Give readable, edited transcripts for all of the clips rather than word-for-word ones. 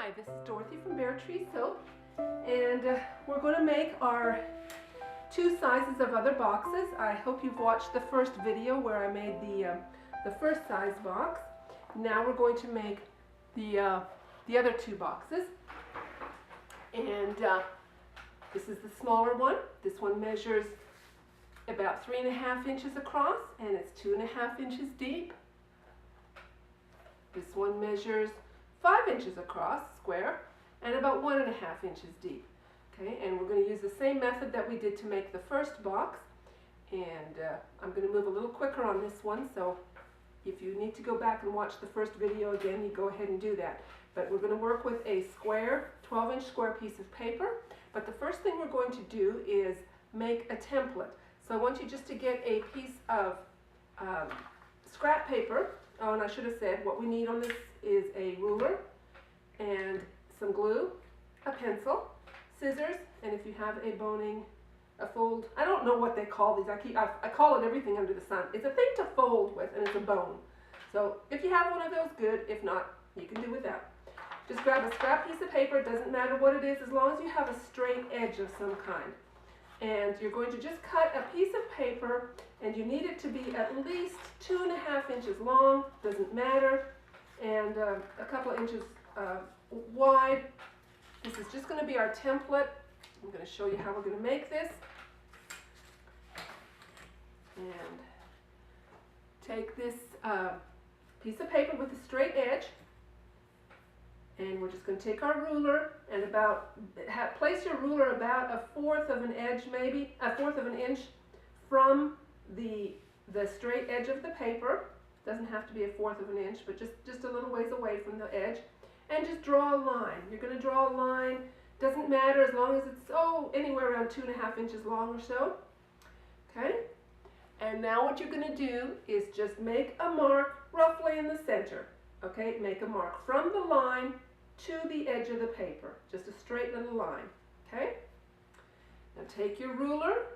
Hi, this is Dorothy from Bare Tree Soap, and we're going to make our two sizes of other boxes. I hope you've watched the first video where I made the first size box. Now we're going to make the other two boxes, and this is the smaller one. This one measures about 3.5 inches across, and it's 2.5 inches deep. This one measures 5 inches across, square, and about 1.5 inches deep. Okay, and we're going to use the same method that we did to make the first box. And I'm going to move a little quicker on this one, so if you need to go back and watch the first video again, you go ahead and do that. But we're going to work with a square, 12-inch square piece of paper. But the first thing we're going to do is make a template. So I want you just to get a piece of scrap paper. Oh, and I should have said what we need on this is a ruler and some glue, a pencil, scissors, and if you have a fold, I don't know what they call these. I call it everything under the sun. It's a thing to fold with, and it's a bone. So if you have one of those, good. If not, you can do without. Just grab a scrap piece of paper. It doesn't matter what it is, as long as you have a straight edge of some kind. And you're going to just cut a piece of paper, and you need it to be at least 2.5 inches long, doesn't matter, and a couple of inches wide. This is just going to be our template. I'm going to show you how we're going to make this. And take this piece of paper with a straight edge, and we're just going to take our ruler and place your ruler about 1/4 of an edge, maybe 1/4 of an inch from the straight edge of the paper. Doesn't have to be 1/4 of an inch, but just a little ways away from the edge, and just draw a line. You're going to draw a line. Doesn't matter as long as it's anywhere around 2.5 inches long or so. Okay. And now what you're going to do is just make a mark roughly in the center. Okay, make a mark from the line to the edge of the paper, just a straight little line. Okay, now take your ruler,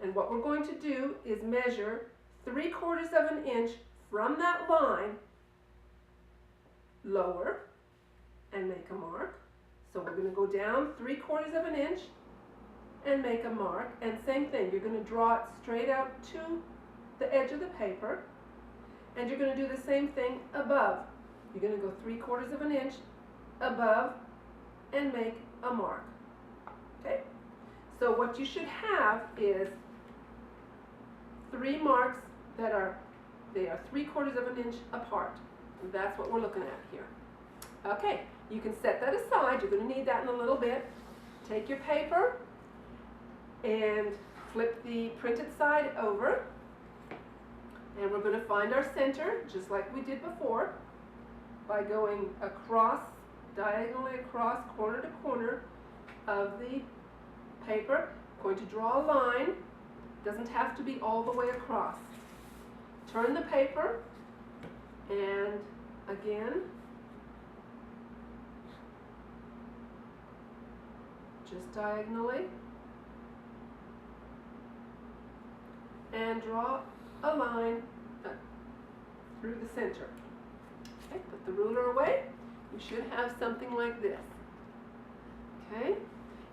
and what we're going to do is measure 3/4 of an inch from that line lower and make a mark. So we're going to go down 3/4 of an inch and make a mark, and same thing, you're going to draw it straight out to the edge of the paper, and you're going to do the same thing above. You're going to go 3/4 of an inch above and make a mark. Okay? So what you should have is 3 marks that are 3/4 of an inch apart. And that's what we're looking at here. Okay, you can set that aside. You're going to need that in a little bit. Take your paper and flip the printed side over. And we're going to find our center, just like we did before, by going across, diagonally across, corner to corner of the paper. Going to draw a line. Doesn't have to be all the way across. Turn the paper, and again, just diagonally, and draw a line through the center. Okay, put the ruler away. You should have something like this. Okay,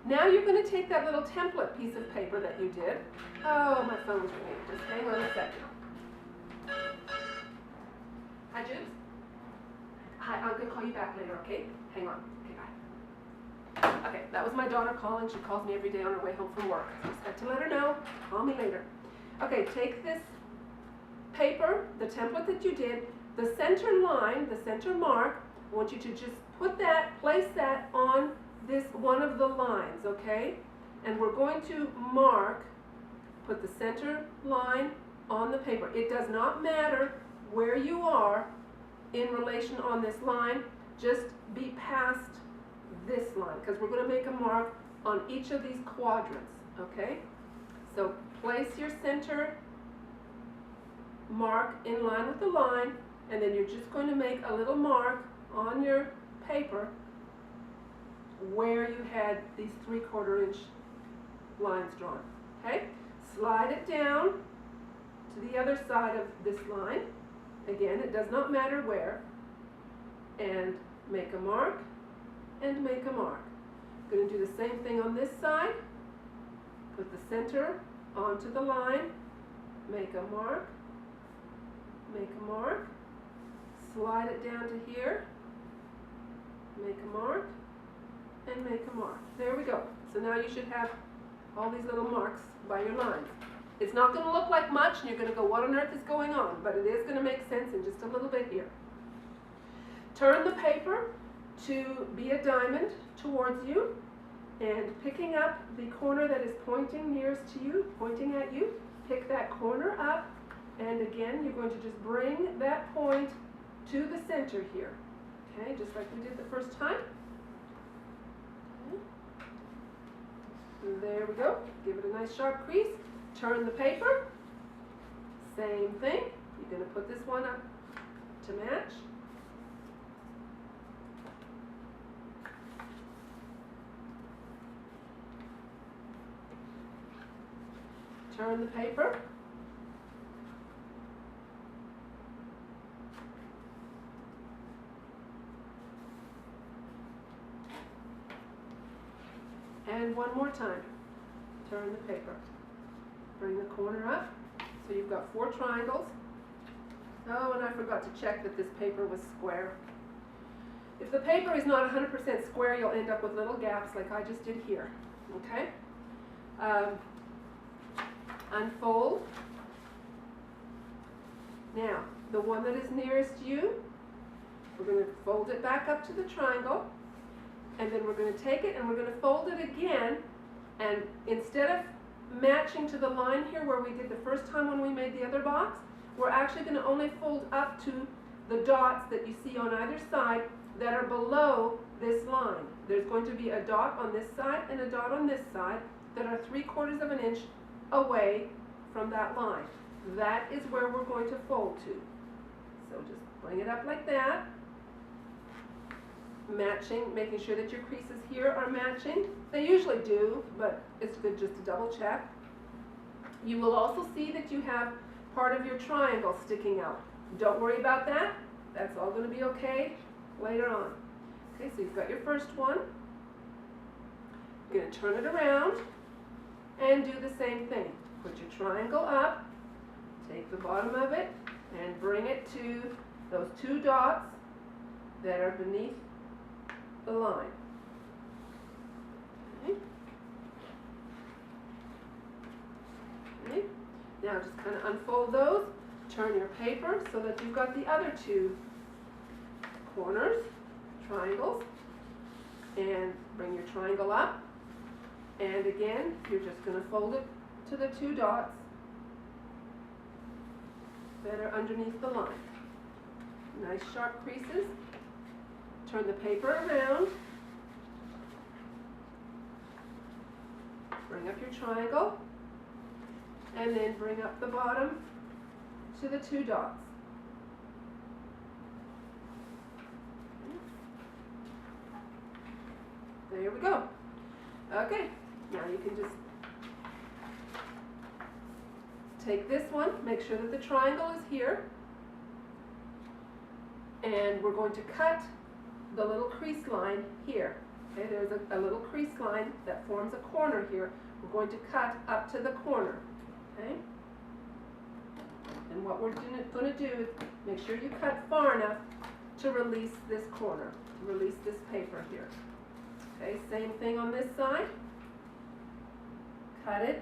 now you're going to take that little template piece of paper that you did. Oh, my phone's ringing. Just hang on a second. Hi, Jubes. Hi, I'm going to call you back later, okay? Hang on. Okay, bye. Okay, that was my daughter calling. She calls me every day on her way home from work. I just had to let her know. Call me later. Okay, take this paper, the template that you did, the center line, the center mark. I want you to just place that on this one of the lines, okay? And we're going to put the center line on the paper. It does not matter where you are in relation on this line. Just be past this line, because we're going to make a mark on each of these quadrants, okay? So place your center mark in line with the line, and then you're just going to make a little mark on your paper where you had these 3/4 inch lines drawn. Okay? Slide it down to the other side of this line. Again, it does not matter where. And make a mark and make a mark. I'm going to do the same thing on this side. Put the center onto the line, make a mark, slide it down to here, make a mark, and make a mark. There we go. So now you should have all these little marks by your lines. It's not going to look like much, and you're going to go, what on earth is going on? But it is going to make sense in just a little bit here. Turn the paper to be a diamond towards you, and picking up the corner that is pointing nearest to you, pointing at you, pick that corner up, and again, you're going to just bring that point to the center here. Okay, just like we did the first time. Okay. There we go. Give it a nice sharp crease. Turn the paper. Same thing. You're going to put this one up to match. Turn the paper. And one more time. Turn the paper. Bring the corner up. So you've got 4 triangles. Oh, and I forgot to check that this paper was square. If the paper is not 100% square, you'll end up with little gaps like I just did here. Okay? Unfold. Now, the one that is nearest you, we're going to fold it back up to the triangle, and then we're going to take it and we're going to fold it again, and instead of matching to the line here where we did the first time when we made the other box, we're actually going to only fold up to the dots that you see on either side that are below this line. There's going to be a dot on this side and a dot on this side that are 3/4 of an inch away from that line. That is where we're going to fold to. So just bring it up like that, matching, making sure that your creases here are matching. They usually do, but it's good just to double check. You will also see that you have part of your triangle sticking out. Don't worry about that. That's all going to be okay later on. Okay, so you've got your first one. You're going to turn it around and do the same thing. Put your triangle up, take the bottom of it, and bring it to those 2 dots that are beneath the line. Okay. Okay. Now just kind of unfold those, turn your paper so that you've got the other 2 corners, triangles, and bring your triangle up. And again, you're just going to fold it to the 2 dots that are underneath the line. Nice sharp creases. Turn the paper around. Bring up your triangle. And then bring up the bottom to the 2 dots. There we go. Okay, now you can just take this one, make sure that the triangle is here, and we're going to cut the little crease line here. Okay, there's a little crease line that forms a corner here. We're going to cut up to the corner. Okay? And what we're going to do is make sure you cut far enough to release this corner, to release this paper here. Okay, same thing on this side. Cut it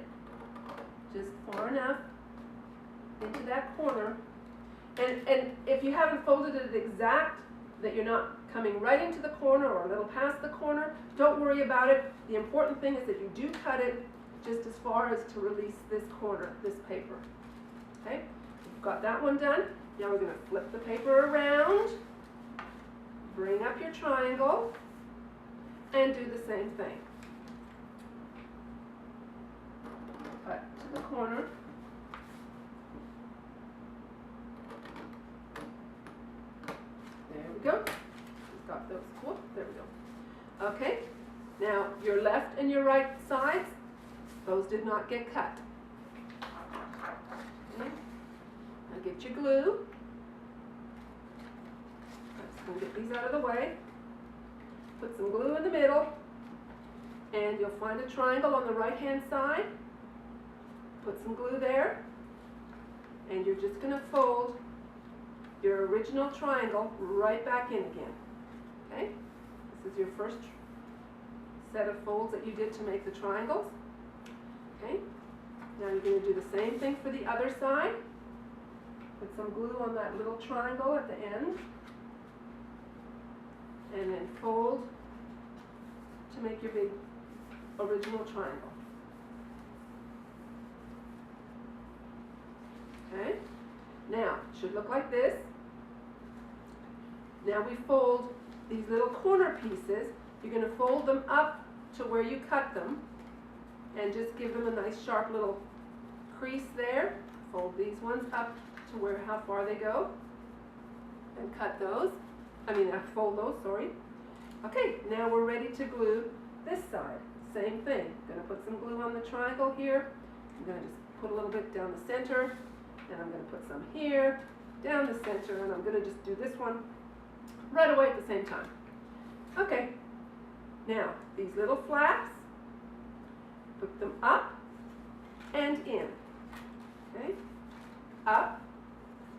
just far enough into that corner. And if you haven't folded it exact, that you're not coming right into the corner or a little past the corner, don't worry about it. The important thing is that you do cut it just as far as to release this corner, this paper. Okay, you've got that one done. Now we're going to flip the paper around, bring up your triangle, and do the same thing. Cut to the corner. There we go. We've got those. Whoop, there we go. Okay. Now your left and your right sides, those did not get cut. Okay. Now get your glue. I'm just going to get these out of the way. put some glue in the middle, and you'll find a triangle on the right-hand side. Put some glue there, and you're just going to fold your original triangle right back in again. Okay? This is your first set of folds that you did to make the triangles. Okay? Now you're going to do the same thing for the other side. Put some glue on that little triangle at the end, and then fold to make your big original triangle. Okay? Now, it should look like this. Now we fold these little corner pieces. You're going to fold them up to where you cut them, and just give them a nice sharp little crease there. Fold these ones up to where how far they go, and cut those. Fold those, sorry. Okay, now we're ready to glue this side. Same thing. I'm going to put some glue on the triangle here. I'm going to just put a little bit down the center, and I'm going to put some here, down the center, and I'm going to just do this one right away at the same time. Okay, now these little flaps, put them up and in. Okay, up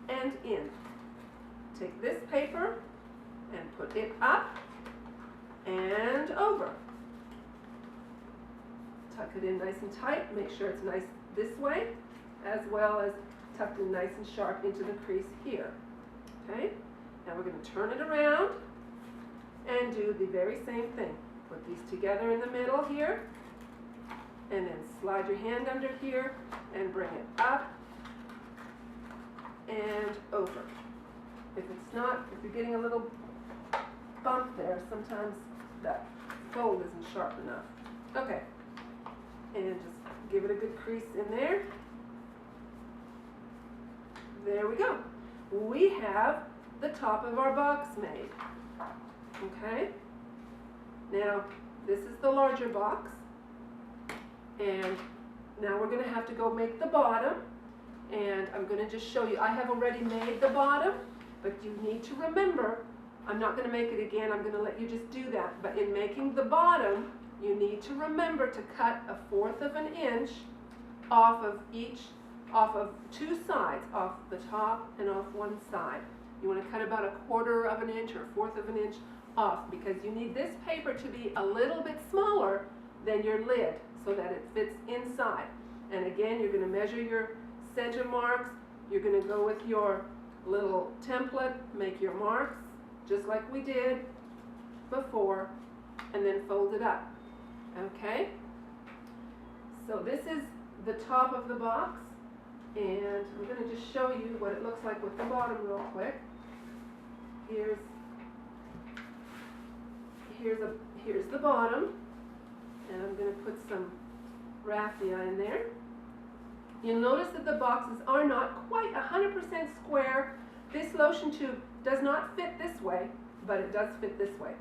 and in. Take this paper and put it up and over. Tuck it in nice and tight. Make sure it's nice this way, as well as tucked in nice and sharp into the crease here. Okay? Now we're going to turn it around and do the very same thing. Put these together in the middle here, and then slide your hand under here and bring it up and over. If you're getting a little bump there, sometimes that fold isn't sharp enough. Okay, and just give it a good crease in there. There we go. We have the top of our box made. Okay, now this is the larger box, and now we're going to have to go make the bottom, and I'm going to just show you. I have already made the bottom, but you need to remember, I'm not going to make it again, I'm going to let you just do that, but in making the bottom, you need to remember to cut 1/4 of an inch off of two sides, off the top and off one side. You want to cut about 1/4 of an inch or 1/4 of an inch off, because you need this paper to be a little bit smaller than your lid so that it fits inside. And again, you're going to measure your center marks. You're going to go with your little template, make your marks just like we did before, and then fold it up. Okay? So this is the top of the box, and I'm going to just show you what it looks like with the bottom real quick. Here's the bottom, and I'm going to put some raffia in there. You'll notice that the boxes are not quite 100% square. This lotion tube does not fit this way, but it does fit this way.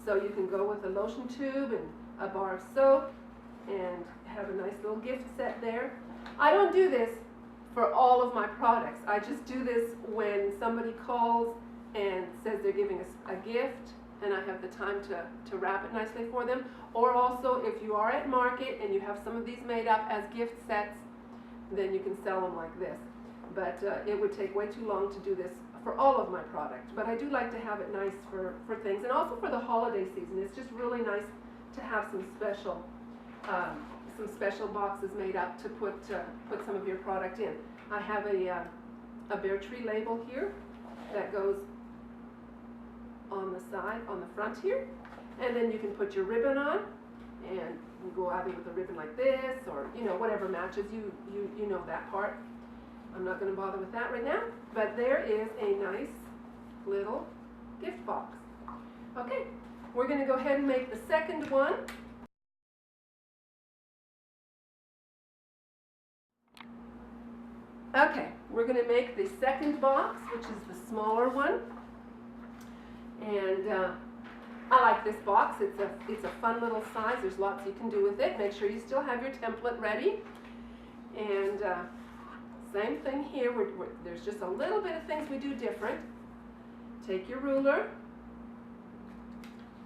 So you can go with a lotion tube and a bar of soap and have a nice little gift set there. I don't do this for all of my products. I just do this when somebody calls and says they're giving us a gift, and I have the time to wrap it nicely for them. Or also, if you are at market and you have some of these made up as gift sets, then you can sell them like this. But it would take way too long to do this for all of my products. But I do like to have it nice for things, and also for the holiday season. It's just really nice to have some special boxes made up to put some of your product in. I have a Bear Tree label here that goes on the side, on the front here, and then you can put your ribbon on, and you go either with a ribbon like this, or whatever matches you know that part. I'm not going to bother with that right now, but there is a nice little gift box. Okay, we're going to go ahead and make the second one. Okay, we're going to make the second box, which is the smaller one. And I like this box. It's a fun little size. There's lots you can do with it. Make sure you still have your template ready. And same thing here. There's just a little bit of things we do different. Take your ruler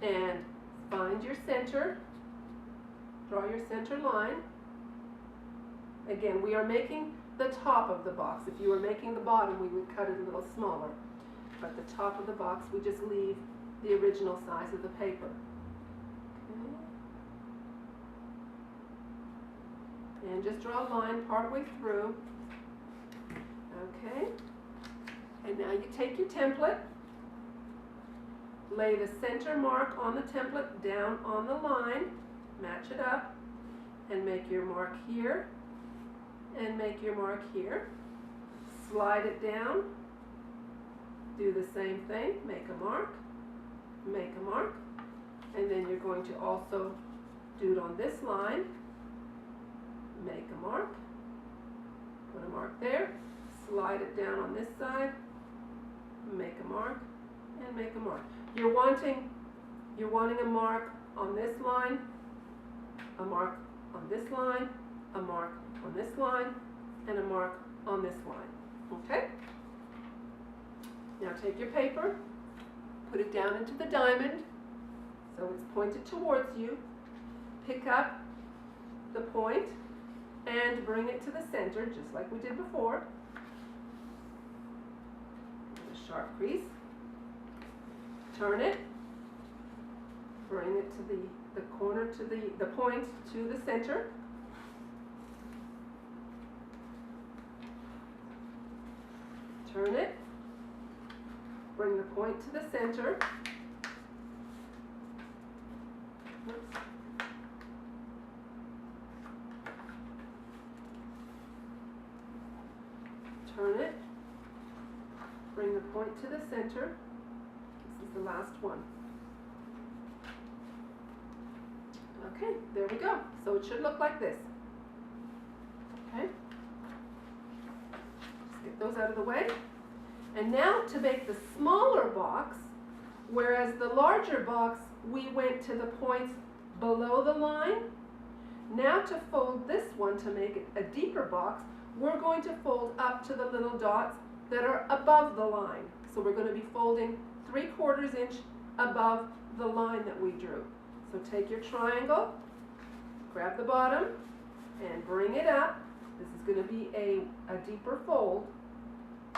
and find your center, draw your center line. Again, we are making the top of the box. If you were making the bottom, we would cut it a little smaller. But the top of the box, we just leave the original size of the paper. Okay. And just draw a line partway through. Okay. And now you take your template, lay the center mark on the template down on the line, match it up, and make your mark here, and make your mark here. Slide it down, do the same thing, make a mark, and then you're going to also do it on this line, make a mark, put a mark there, slide it down on this side, make a mark, and make a mark. You're wanting a mark on this line, a mark on this line, a mark on this line, and a mark on this line. Okay? Now take your paper, put it down into the diamond, so it's pointed towards you. Pick up the point and bring it to the center, just like we did before. A sharp crease. Turn it, bring it to the corner, to the point to the center. Turn it, bring the point to the center. Oops. Turn it, bring the point to the center. This is the last one. Okay, there we go. So it should look like this. Okay. Just get those out of the way. And now to make the smaller box, whereas the larger box, we went to the points below the line. Now to fold this one to make it a deeper box, we're going to fold up to the little dots that are above the line. So we're going to be folding 3/4 inch above the line that we drew. So take your triangle, grab the bottom, and bring it up. This is going to be a deeper fold,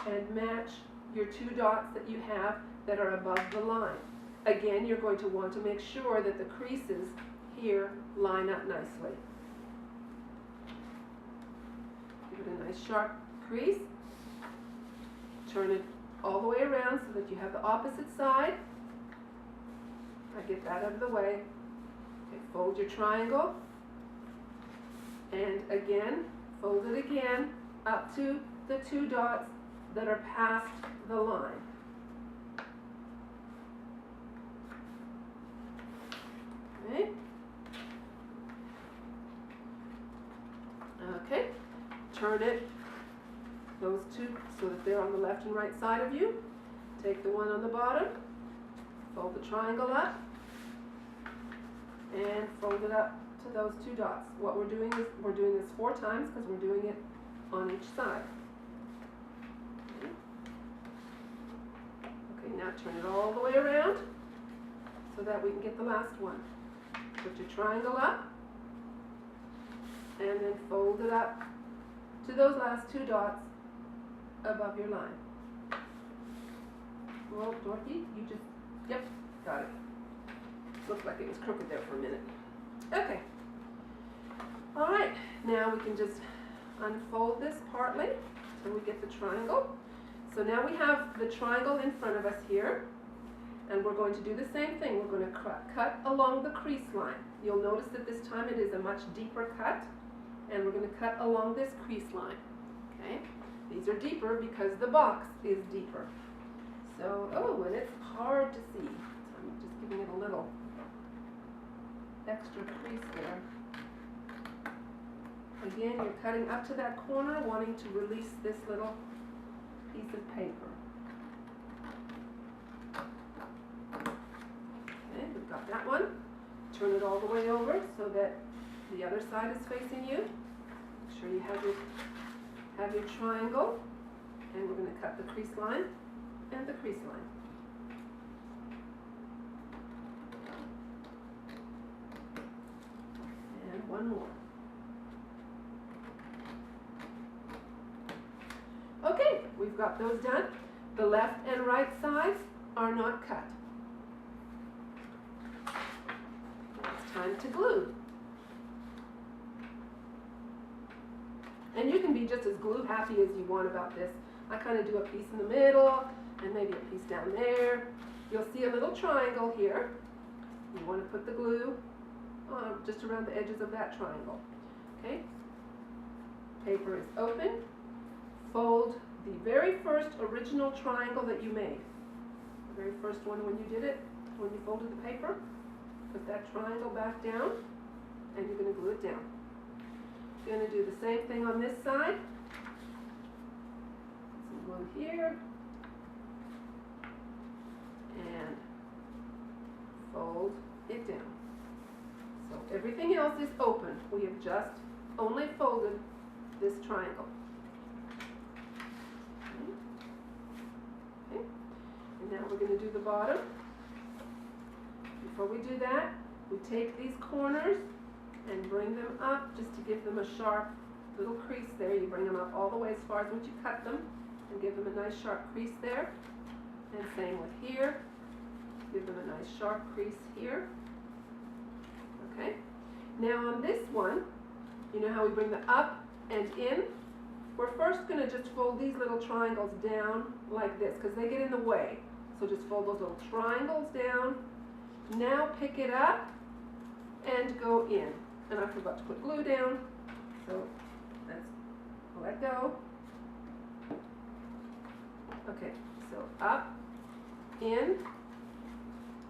and match your 2 dots that you have that are above the line. Again, you're going to want to make sure that the creases here line up nicely. Give it a nice sharp crease. Turn it all the way around so that you have the opposite side. I get that out of the way. Okay, fold your triangle, and again, fold it again up to the 2 dots that are past the line. Okay. Okay. Turn it, those 2, so that they're on the left and right side of you. Take the one on the bottom, fold the triangle up, and fold it up to those 2 dots. What we're doing is, we're doing this 4 times because we're doing it on each side. Okay, now turn it all the way around so that we can get the last one. Put your triangle up, and then fold it up to those last 2 dots above your line. Well, Dorothy, you just, yep, got it. Looked like it was crooked there for a minute. Okay. All right, now we can just unfold this partly so we get the triangle. So now we have the triangle in front of us here, and we're going to do the same thing. We're going to cut along the crease line. You'll notice that this time it is a much deeper cut, and we're going to cut along this crease line. Okay? These are deeper because the box is deeper. So, oh, and it's hard to see. So I'm just giving it a little extra crease there. Again, you're cutting up to that corner, wanting to release this little piece of paper. Okay, we've got that one. Turn it all the way over so that the other side is facing you. Make sure you have your triangle, and we're going to cut the crease line and the crease line. one more. Okay, we've got those done. The left and right sides are not cut. It's time to glue. And you can be just as glue happy as you want about this. I kind of do a piece in the middle and maybe a piece down there. You'll see a little triangle here. You want to put the glue just around the edges of that triangle. Okay? Paper is open. Fold the very first original triangle that you made. The very first one when you did it, when you folded the paper. Put that triangle back down and you're going to glue it down. You're going to do the same thing on this side. Put some glue here. And fold it down. So everything else is open. We have just only folded this triangle. Okay. And now we're going to do the bottom. Before we do that, we take these corners and bring them up just to give them a sharp little crease there. You bring them up all the way as far as when you cut them and give them a nice sharp crease there. And same with here. Give them a nice sharp crease here. Okay. Now on this one, you know how we bring the up and in? We're first going to just fold these little triangles down like this because they get in the way. So just fold those little triangles down. Now pick it up and go in. And I forgot to put glue down, so let's let go. Okay, so up, in,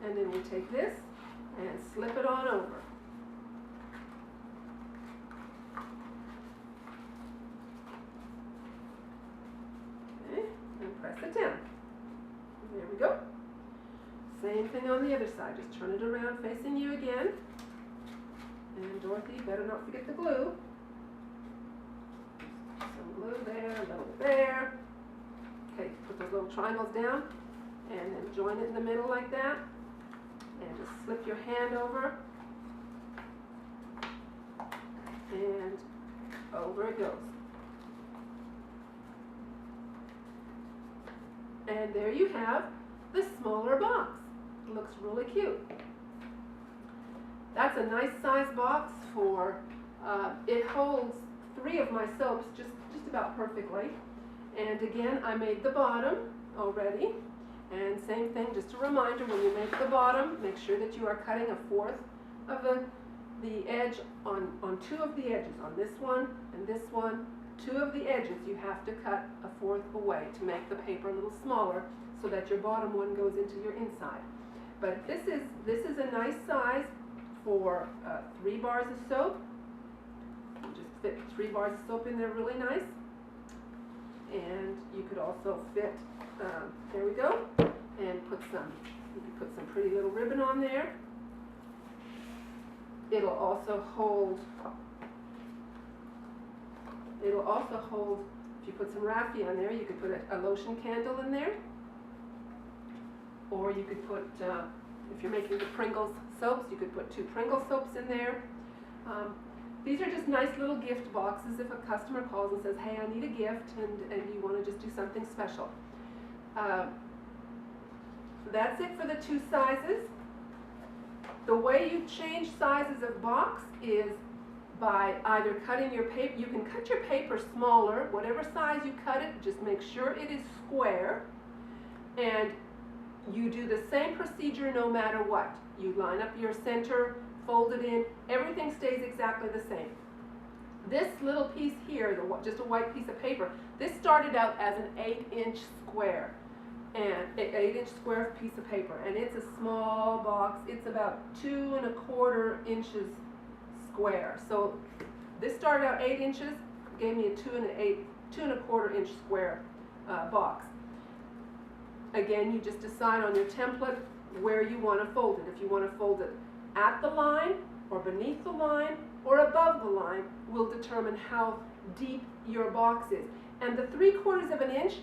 and then we take this and slip it on over. Okay, and press it down. There we go. Same thing on the other side. Just turn it around facing you again. And Dorothy, better not forget the glue. Some glue there, a little there. Okay, put those little triangles down and then join it in the middle like that. And just slip your hand over. And over it goes. And there you have the smaller box. It looks really cute. That's a nice size box for, it holds 3 of my soaps just about perfectly. And again, I made the bottom already. And same thing, just a reminder, when you make the bottom, make sure that you are cutting 1/4 of the edge on 2 of the edges. On this one and this one, 2 of the edges you have to cut 1/4 away to make the paper a little smaller so that your bottom one goes into your inside. But this is a nice size for 3 bars of soap. You just fit 3 bars of soap in there really nice. And you could also fit, there we go, and you could put some pretty little ribbon on there. It'll also hold, if you put some raffia on there, you could put a lotion candle in there. Or you could put, if you're making the Pringles soaps, you could put 2 Pringles soaps in there. These are just nice little gift boxes if a customer calls and says, hey, I need a gift, and you want to just do something special. That's it for the 2 sizes. The way you change sizes of box is by either cutting your paper. You can cut your paper smaller, whatever size you cut it, just make sure it is square. And you do the same procedure no matter what. You line up your center, fold it in, everything stays exactly the same. This little piece here, just a white piece of paper, this started out as an 8-inch square, and an 8-inch square piece of paper, and it's a small box. It's about 2 1/4 inches square. So this started out 8 inches, gave me a 2 1/4 inch square box. Again, you just decide on your template where you want to fold it. If you want to fold it at the line or beneath the line or above the line will determine how deep your box is. And the 3/4 of an inch,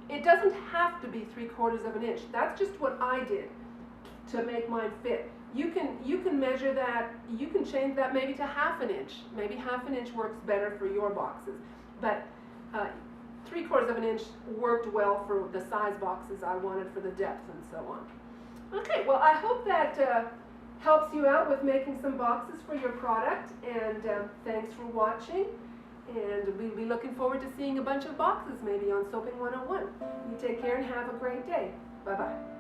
it doesn't have to be 3/4 of an inch. That's just what I did. to make mine fit. You can measure that, you can change that maybe to 1/2 inch. Maybe 1/2 inch works better for your boxes. But 3/4 inch worked well for the size boxes I wanted for the depth and so on. Okay, well I hope that helps you out with making some boxes for your product, and thanks for watching, and we'll be looking forward to seeing a bunch of boxes maybe on Sewping 101. You take care and have a great day. Bye-bye.